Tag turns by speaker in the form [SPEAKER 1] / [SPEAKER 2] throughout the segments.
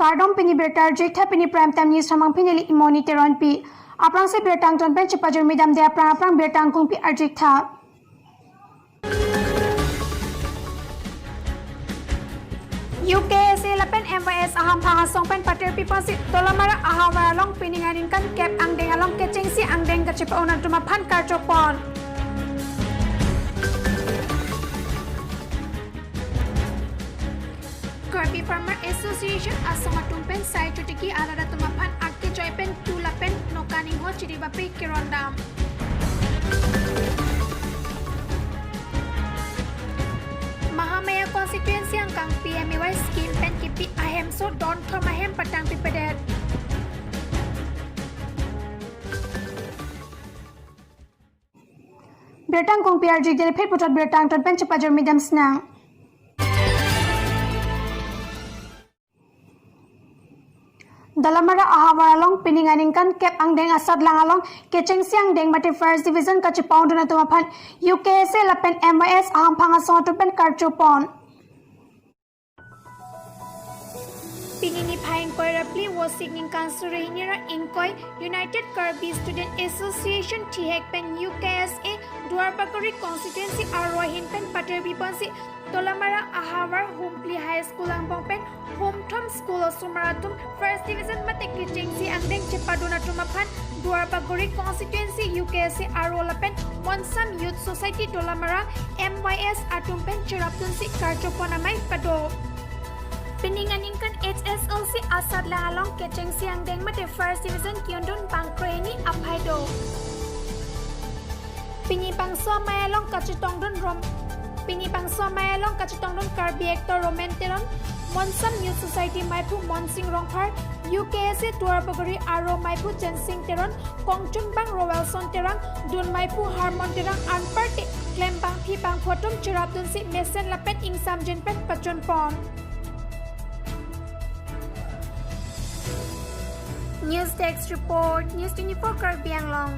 [SPEAKER 1] Kardom pini bertar jekta pini prime time news samang pinili monitoron pi. Aprang se bertang ton pen cepajer midam de aprang bertang kung pi arjekta. UKSA lapen MYS aham pangasong pen pater people si tolamara ahawara long piningarin kan kep angdeng along kecing si angdeng kecepa unan tumapan karcopon. Karbi Farmer Association asong atumpen sai chutiki alada tumapan akke joypen tulapen nokaning ho chiribapi kirondam. Mahamaya konstituensi ang kang PMY scheme pen kipi ahem so don thom ahem patang pipedet. Bertang kong PRG jene phet putot bertang ton pen cepajer midam snang. Dalamara ahawara long pininganing kan kep angdeng asad lang along keceng siang deng mati first division kacipaun duna tumapan UKSA lapen MYS aham pangasong tupen karcupon. Pinini phaing koi rapli wasigning kansure hinira inkoi United Karbi Student Association Thihek pen UKSA Duarbakari constituency arwahin pen pater bipansi Tolamara ahawar humpli high school ang pen hometown school sumaratum first division mate kicengsi angdeng cepaduna tumapan Duarbakari constituency UKSA arwalapen Monsam Youth Society Tolamara MYS atumpen ceraptunsi karcoponamay pado. Pininganingkan HSLC asad lang along keceng siang deng mate first division kiondun pangkreni apaido. Pinipang mayalong kacitong dun rom. Pinipang mayalong kacitong dun Karbi Hector Romenteron Monsam Youth Society Maipu Monsing Rongpar UKSA Duarbagari Aro Maipu Jensing Teron Kongchunbang Rowelson Terang Dun Maipu Harmon Terang Anparte Klembang Pipang Potom Chirapdun si Mesen Lapet Ingsam Jenpen Pachon Pon. News Text Report, News 24 Karbi Anglong.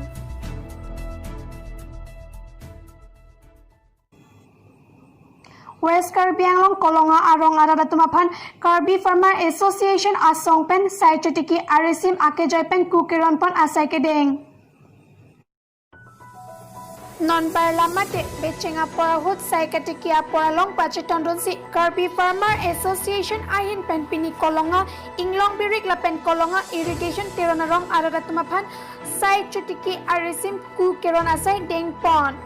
[SPEAKER 1] West Karbi Anglong kolonga arong arada tumapan Karbi Farmer Association asong pen sai chutiki arisim ake joypen kukiron pon asai kedeng. Non parlamate bechenga porahut sai katiki aporalong pachetondon si Karbi Farmer Association ahin pen pini kolonga inglong birik lapen kolonga irrigation tironarong arada tumapan sai chutiki arisim kukiron asai deng pon.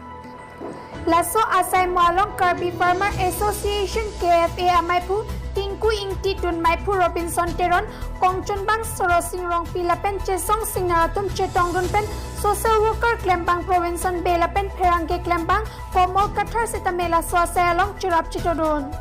[SPEAKER 1] Laso asai mualong Karbi Farmer Association KFA amaipu Tinku Ingti Dun Maipu Robinson Teron Kongchunbang Sorosing Rong Pilapen Chesong Singaratum Chetong Dun Pen Social Worker Klempang Provinson Belapen Perangke Klempang Komol Kathar Sitamela Swasay along Chirap Chitodun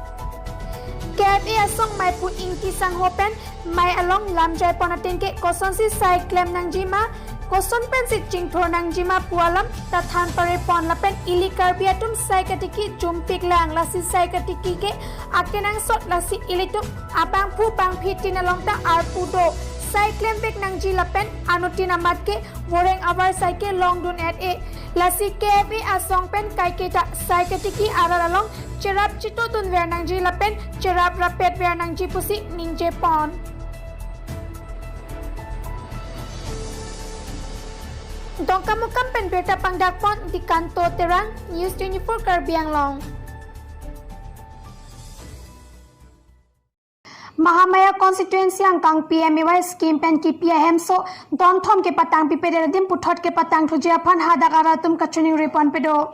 [SPEAKER 1] KFA asong Maipu Ingti Sang Hopen Mai along Lamjay Ponatenke Kosonsi Sai Klem Nangjima Koson pen si Jingthor Nangjima Pualam Tathan Pare Pon Lapen Ili Karbi Atum Sai Katiki Jumpik Lang Lasi Sai Katiki ke Akenang Sot Lasi Ilitum Abang Pu Bang Piti Nalong Ta Arpudo Sai Klembek Nangji Lapen Anutina Matke Woreng Avar Sai ke Long Dun at e Lasi KFA asong pen Kai Kita Sai Katiki Aralalong Cerap Chito Dun Ver Nangji Lapen Cerap Rapet Ver Nangji Pusi Ningje Pon. Dongkamukam pen berta pangdakpon di kanto terang News 24 Karbi Anglong. Mahamaya constituency ang kang PMY scheme pen ki PHM so don thom ke patang pipeder dim puthot ke patang thujia phan hadak aratum kachuning repon pedo.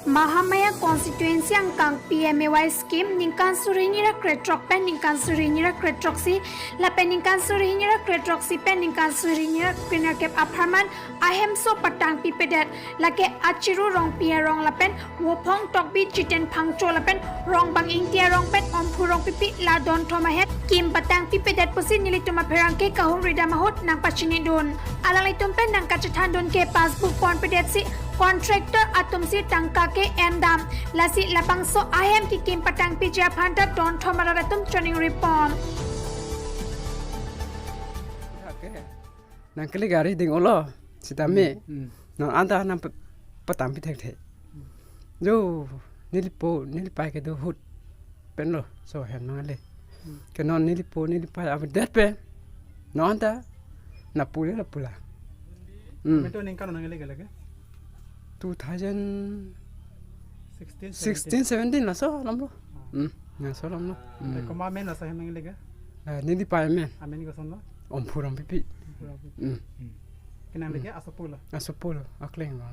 [SPEAKER 1] Mahamaya constituency ang kang PMY scheme ningkan surinira kretrok pen ningkan surinira kretroksi lapen ningkan surinira kretroksi pen ningkan surinira krinner kep aparman ahem so patang pipedet lake achiru rong pia rong lapen wopong tokbi chiten phangcho lapen rong bang ingtia rong pen omphu rong pipi la don thoma het kim patang pipedet pusi nilituma perangke kahung rida mahut nang pachini don alang itum pen nang kachathan don ke passbook pon pedet si contractor atumsi tangka ke endam lasi lapangso ahem ki kim patang pijia phanta don thomaratum choning repon
[SPEAKER 2] nangkali gari ding olo sitame non anda nam patang pitek the jo nilipai ke do hut penlo so hen mangale ke non ni lipa apa det pe non ta na pule la pula
[SPEAKER 3] Mento ning kan nang lagi
[SPEAKER 2] 2016 17 la so lam lo na so lam lo
[SPEAKER 3] Ko ma men la sa nang lagi
[SPEAKER 2] ni lipa men
[SPEAKER 3] amen ko son lo
[SPEAKER 2] om puram pipi
[SPEAKER 3] kenang lagi asapula
[SPEAKER 2] asopolo akleng lo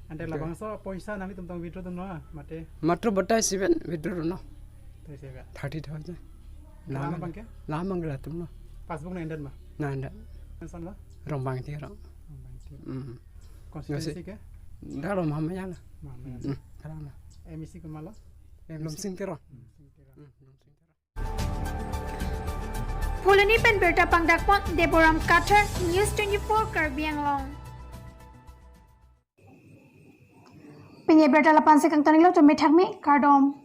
[SPEAKER 3] ande la bangsa poisa nami tum withdraw tum no mate
[SPEAKER 2] matro batai siben withdraw no
[SPEAKER 3] to sega
[SPEAKER 2] 30,000
[SPEAKER 3] lama bangke
[SPEAKER 2] lamang la tum no
[SPEAKER 3] passbook na ended ma
[SPEAKER 2] na nda
[SPEAKER 3] son lo
[SPEAKER 2] rombang ti ro
[SPEAKER 3] constituency ke
[SPEAKER 2] da ro mama ya la
[SPEAKER 3] ma
[SPEAKER 2] kala na
[SPEAKER 3] MEC ko malo
[SPEAKER 2] lom sing ti ro
[SPEAKER 1] Pulani pen berta pangdakpon Deborah Carter News 24 Karbi Anglong. Penye berta lapan sekang tanilo to methakmi kardom.